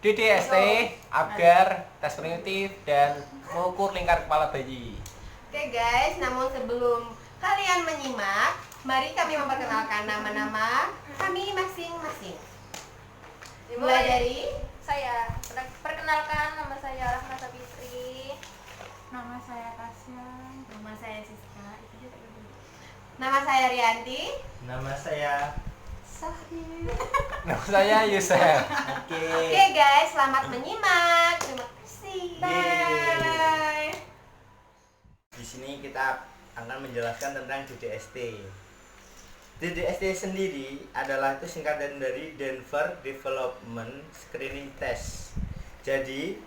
DDST agar tes primitif dan mengukur lingkar kepala bayi. Oke guys, namun sebelum kalian menyimak, mari kami memperkenalkan nama-nama kami masing-masing. Mulai dari saya. Perkenalkan, nama saya Rahma Sapitri. Nama saya Tasya. nama saya Siska. Nama saya Rianti. Nama saya Sahri. Nama saya Yusef. Oke guys, selamat menyimak. Terima kasih. Yeay. Di sini kita akan menjelaskan tentang DDST. DDST sendiri adalah itu singkatan dari Denver Development Screening Test. Jadi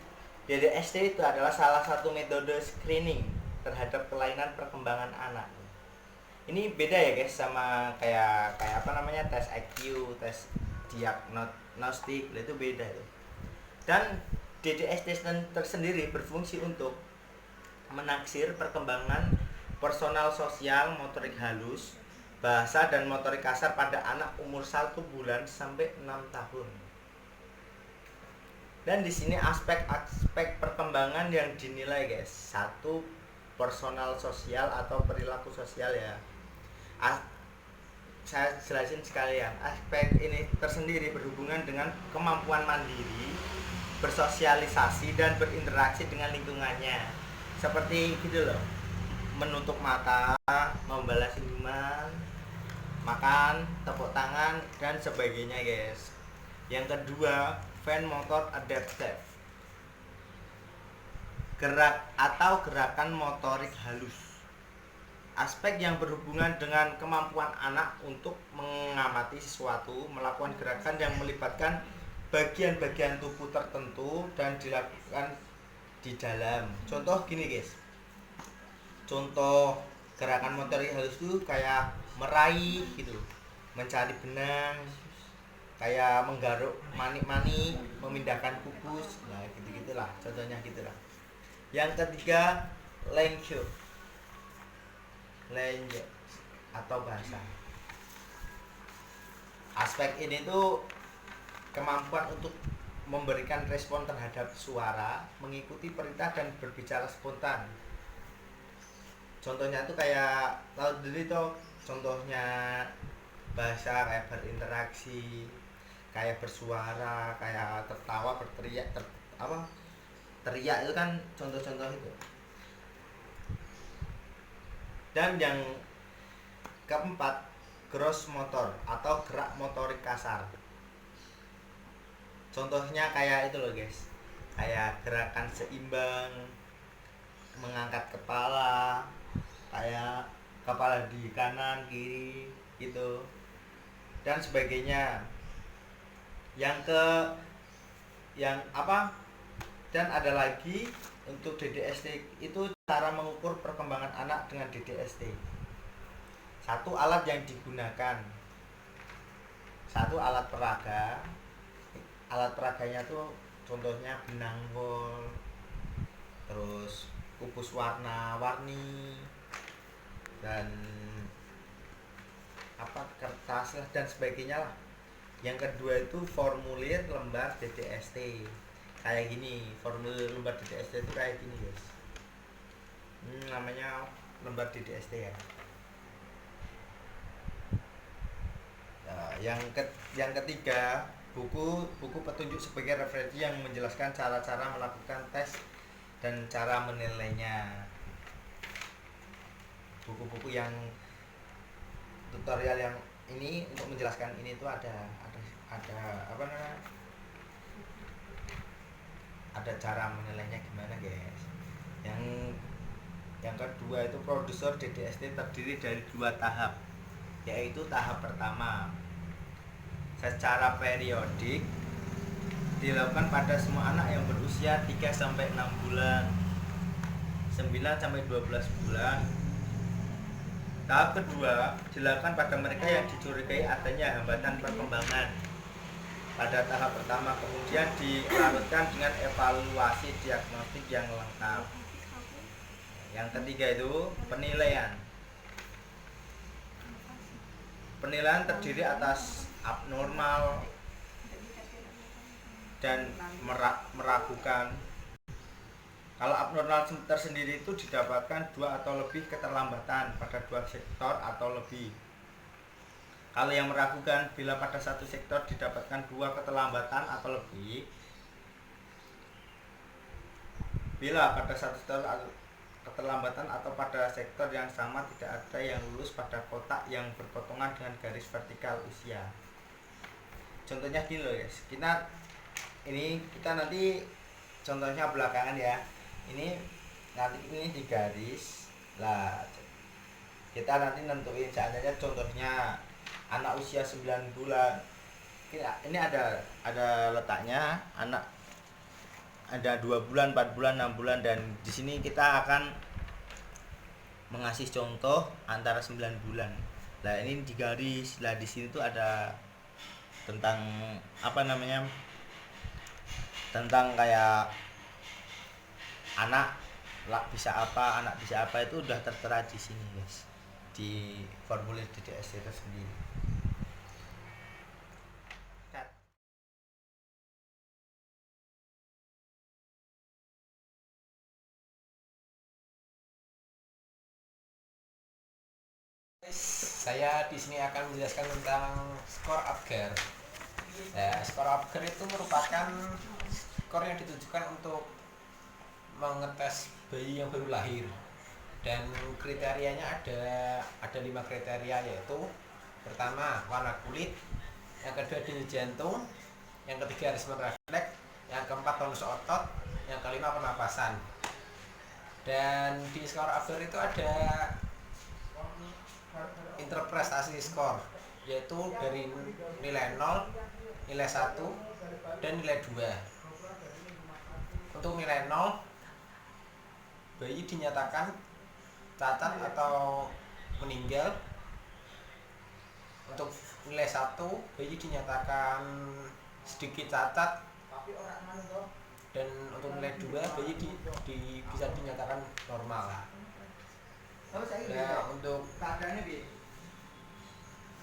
DDST itu adalah salah satu metode screening terhadap kelainan perkembangan anak. Ini beda ya guys sama kayak apa namanya tes IQ, tes diagnostik, itu beda itu. Dan DDST tersendiri berfungsi untuk menaksir perkembangan personal sosial, motorik halus, bahasa dan motorik kasar pada anak umur 1 bulan sampai 6 tahun. Dan di sini aspek-aspek perkembangan yang dinilai guys. 1, personal sosial atau perilaku sosial ya. Saya jelasin sekalian. Aspek ini tersendiri berhubungan dengan kemampuan mandiri, bersosialisasi dan berinteraksi dengan lingkungannya. Seperti gitu loh. Menutup mata, membalas senyuman, makan, tepuk tangan dan sebagainya guys. Yang kedua, fine motor adaptive. Gerakan motorik halus. Aspek yang berhubungan dengan kemampuan anak untuk mengamati sesuatu, melakukan gerakan yang melibatkan bagian-bagian tubuh tertentu dan dilakukan di dalam. Contoh gini guys. Contoh gerakan motorik halus itu kayak meraih gitu, mencari benang, kayak menggaruk manik-manik, memindahkan kukus, nah gitu-gitulah, contohnya gitulah. Yang ketiga, language atau bahasa. Aspek ini tuh kemampuan untuk memberikan respon terhadap suara, mengikuti perintah dan berbicara spontan. Contohnya tuh kayak tahu dulu tuh, contohnya bahasa kayak berinteraksi, kayak bersuara, kayak tertawa, berteriak, teriak itu kan contoh-contoh itu. Dan yang keempat, gross motor atau gerak motorik kasar. Contohnya kayak itu loh guys, kayak gerakan seimbang, mengangkat kepala, kayak kepala di kanan kiri gitu dan sebagainya. Dan ada lagi untuk DDST itu cara mengukur perkembangan anak dengan DDST. 1, alat yang digunakan. 1, alat peraga. Alat peraganya tuh contohnya benang wol, terus kubus warna-warni dan kertas lah dan sebagainya lah. Yang kedua itu formulir lembar DDST. Kayak gini, formulir lembar DDST itu kayak gini guys. Namanya lembar DDST ya. Nah, yang ketiga, buku petunjuk sebagai referensi yang menjelaskan cara-cara melakukan tes dan cara menilainya. Buku-buku yang tutorial yang ini untuk menjelaskan ini tuh ada apa namanya? Ada cara menilainya gimana guys. Yang kedua itu produser DDST terdiri dari 2 tahap, yaitu tahap pertama secara periodik dilakukan pada semua anak yang berusia 3 sampai 6 bulan, 9 sampai 12 bulan. Tahap kedua dilakukan pada mereka yang dicurigai adanya hambatan perkembangan. Pada tahap pertama kemudian dilarutkan dengan evaluasi diagnostik yang lengkap. Yang ketiga itu penilaian. Penilaian terdiri atas abnormal, dan meragukan. Kalau abnormal tersendiri itu didapatkan 2 atau lebih keterlambatan pada 2 sektor atau lebih. Kalau yang meragukan, bila pada satu sektor didapatkan 2 keterlambatan atau lebih, bila pada satu sektor keterlambatan atau pada sektor yang sama tidak ada yang lulus pada kotak yang berpotongan dengan garis vertikal usia. Contohnya gini loh guys, kita nanti contohnya belakangan ya. Ini nanti ini di garis lah, kita nanti nentuin seandainya contohnya anak usia 9 bulan, ini ada letaknya anak ada 2 bulan, 4 bulan, 6 bulan, dan di sini kita akan mengasih contoh antara 9 bulan. Nah ini di garis lah, di sini tuh ada tentang tentang kayak anak bisa apa itu udah tertera di sini guys, di formulir DDST itu sendiri. Saya di sini akan menjelaskan tentang skor Apgar. Nah, skor Apgar itu merupakan skor yang ditujukan untuk mengetes bayi yang baru lahir, dan kriterianya ada 5 kriteria, yaitu pertama warna kulit, yang kedua denyut jantung, yang ketiga respon refleks, yang keempat tonus otot, yang kelima pernapasan. Dan di skor Apgar itu ada interpretasi skor, yaitu dari nilai 0, nilai 1, dan nilai 2. Untuk nilai 0, bayi dinyatakan cacat atau meninggal. Untuk nilai 1, bayi dinyatakan sedikit cacat, dan untuk nilai 2, bayi bisa dinyatakan normal. Nah, untuk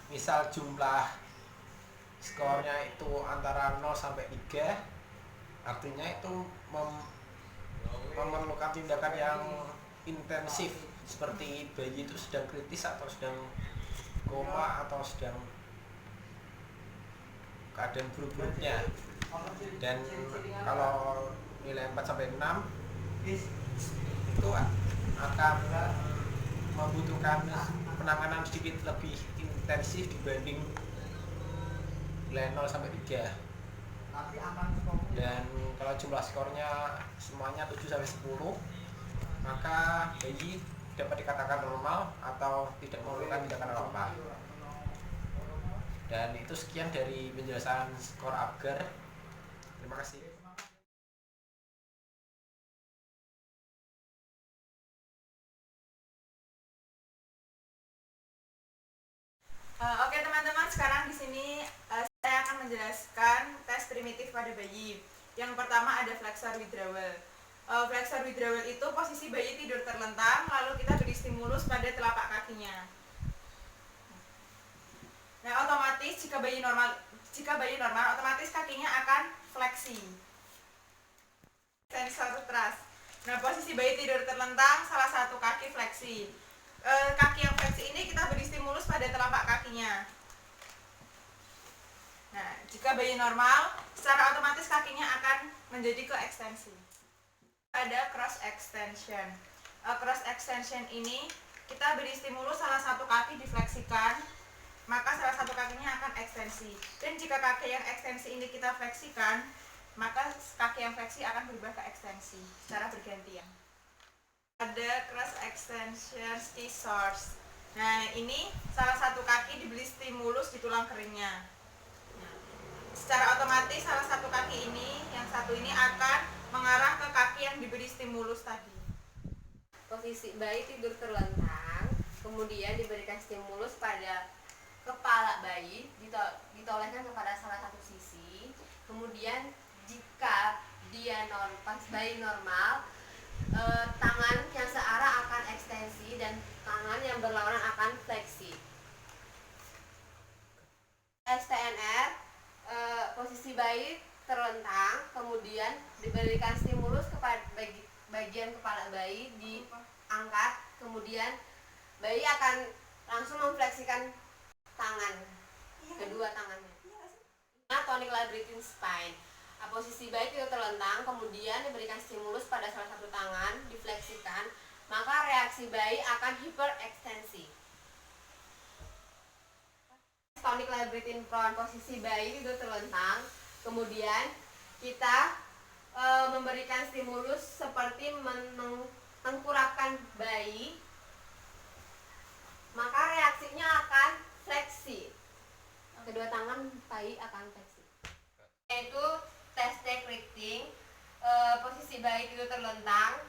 misal jumlah skornya itu antara 0 sampai 3, artinya itu memerlukan tindakan yang intensif, seperti bayi itu sedang kritis atau sedang koma atau sedang keadaan buruk-buruknya. Dan kalau nilai 4 sampai 6 itu akan membutuhkan penanganan sedikit lebih intensif dibanding nilai 0 sampai 3. Dan kalau jumlah skornya semuanya 7 sampai 10, maka bayi dapat dikatakan normal atau tidak memerlukan tindakan apa-apa. Dan itu sekian dari penjelasan skor Apgar. Terima kasih. Oke teman-teman, sekarang di sini saya akan menjelaskan tes primitif pada bayi. Yang pertama ada flexor withdrawal. Flexor withdrawal itu posisi bayi tidur terlentang, lalu kita beri stimulus pada telapak kakinya. Nah, otomatis jika bayi normal otomatis kakinya akan fleksi. Sensor trust. Nah, posisi bayi tidur terlentang, salah satu kaki fleksi. Kaki yang fleksi ini kita beri stimulus pada telapak kakinya. Nah, jika bayi normal, secara otomatis kakinya akan menjadi ke ekstensi. Ada cross extension. Cross extension ini kita beri stimulus salah satu kaki difleksikan, maka salah satu kakinya akan ekstensi. Dan jika kaki yang ekstensi ini kita fleksikan, maka kaki yang fleksi akan berubah ke ekstensi secara bergantian. Ada cross extension scissors. Nah, ini salah satu kaki diberi stimulus di tulang keringnya. Nah, secara otomatis salah satu kaki ini, yang satu ini akan mengarah ke kaki yang diberi stimulus tadi. Posisi bayi tidur terlentang, kemudian diberikan stimulus pada kepala bayi, ditolehkan kepada salah satu sisi. Kemudian jika pas bayi normal, tangan yang searah akan ekstensi dan tangan yang berlawanan akan fleksi. STNR, posisi bayi terlentang, kemudian diberikan stimulus kepada bagian kepala bayi diangkat, kemudian bayi akan langsung memfleksikan kedua tangannya. Tonic labyrinthian spine. Posisi bayi tidur terlentang, kemudian diberikan stimulus pada salah satu tangan, difleksikan, maka reaksi bayi akan hiperekstensi. Tonic labyrinthian prone, posisi bayi tidur terlentang, kemudian kita memberikan stimulus seperti mengtengkurapkan bayi, maka reaksinya akan fleksi. Kedua tangan bayi akan fleksi. Yaitu teste Crichton, posisi bayi tidur terlentang,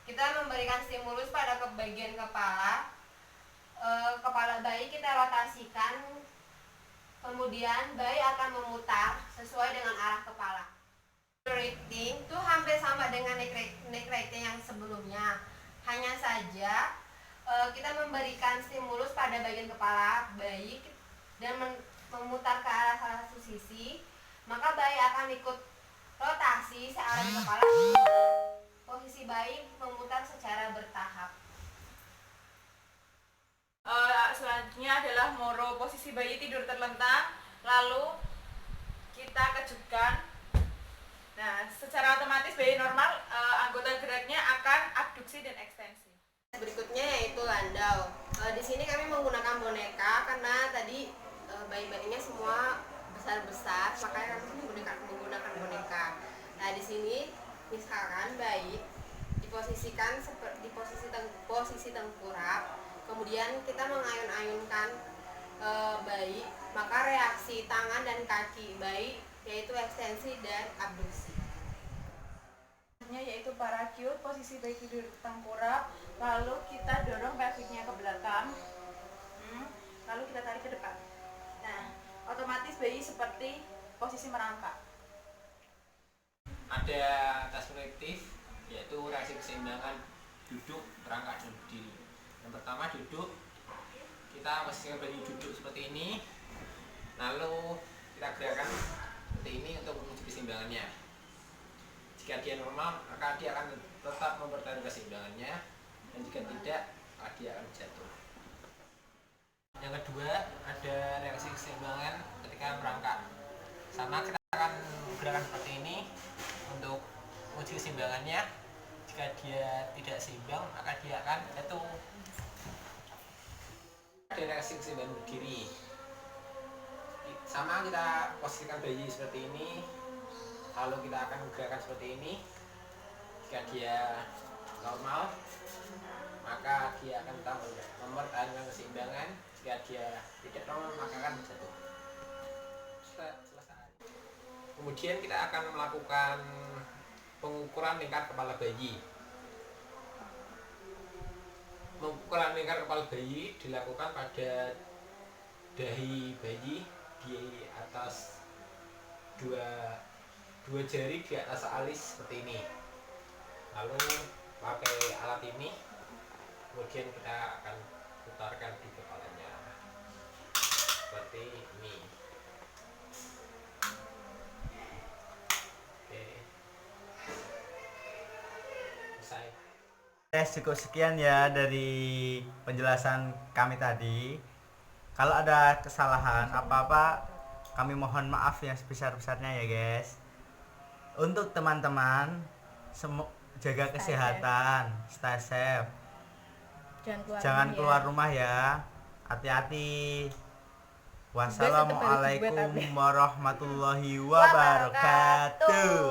kita memberikan stimulus pada bagian kepala. Kepala bayi kita rotasikan, kemudian bayi akan memutar sesuai dengan arah kepala. Crichton itu hampir sama dengan neck Crichton yang sebelumnya, hanya saja kita memberikan stimulus pada bagian kepala bayi dan memutar ke arah salah satu sisi, maka bayi akan ikut rotasi searah di kepala. Posisi bayi memutar secara bertahap. Selanjutnya adalah moro, posisi bayi tidur terlentang, lalu kita kejutkan. Nah, secara otomatis bayi normal, anggota geraknya akan abduksi dan ekstensi. Berikutnya yaitu landau. Di sini kami menggunakan boneka karena tadi bayi-bayinya semua besar-besar, makanya kami menggunakan boneka. Nah, di sini misalkan bayi diposisikan di posisi tengkurap, kemudian kita mengayun-ayunkan bayi, maka reaksi tangan dan kaki bayi yaitu ekstensi dan abduksi. Yaitu parakyut, posisi bayi tidur tengkurap, lalu kita dorong pelviknya ke belakang, lalu kita tarik ke depan. Nah, otomatis bayi seperti posisi merangkak. Ada tes prediktif, yaitu reaksi keseimbangan duduk, merangkak, dan berdiri. Yang pertama duduk, kita posisikan bayi duduk seperti ini, lalu kita gerakan seperti ini untuk menguji keseimbangannya. Jika dia normal, maka dia akan tetap mempertahankan keseimbangannya, dan jika tidak, maka dia akan jatuh. Yang kedua, ada reaksi keseimbangan ketika merangkak. Sama, kita akan gerakan seperti ini untuk menguji keseimbangannya. Jika dia tidak seimbang, maka dia akan jatuh. Ada reaksi keseimbangan berdiri. Sama, kita posisikan bayi seperti ini, lalu kita akan gerakan seperti ini. Jika dia normal, maka dia akan tetap mempertahankan keseimbangan. Jika dia tidak normal, maka akan jatuh. Selesai. Kemudian kita akan melakukan pengukuran lingkar kepala bayi. Pengukuran lingkar kepala bayi dilakukan pada dahi bayi di atas dua jari di atas alis seperti ini. Lalu pakai alat ini, kemudian kita akan putarkan di kepalanya seperti ini. Oke, selesai. Cukup sekian ya dari penjelasan kami tadi. Kalau ada kesalahan apa-apa, kami mohon maaf yang sebesar-besarnya ya guys. Untuk teman-teman, jaga kesehatan, stay safe. Jangan keluar rumah ya. Hati-hati. Wassalamualaikum warahmatullahi wabarakatuh.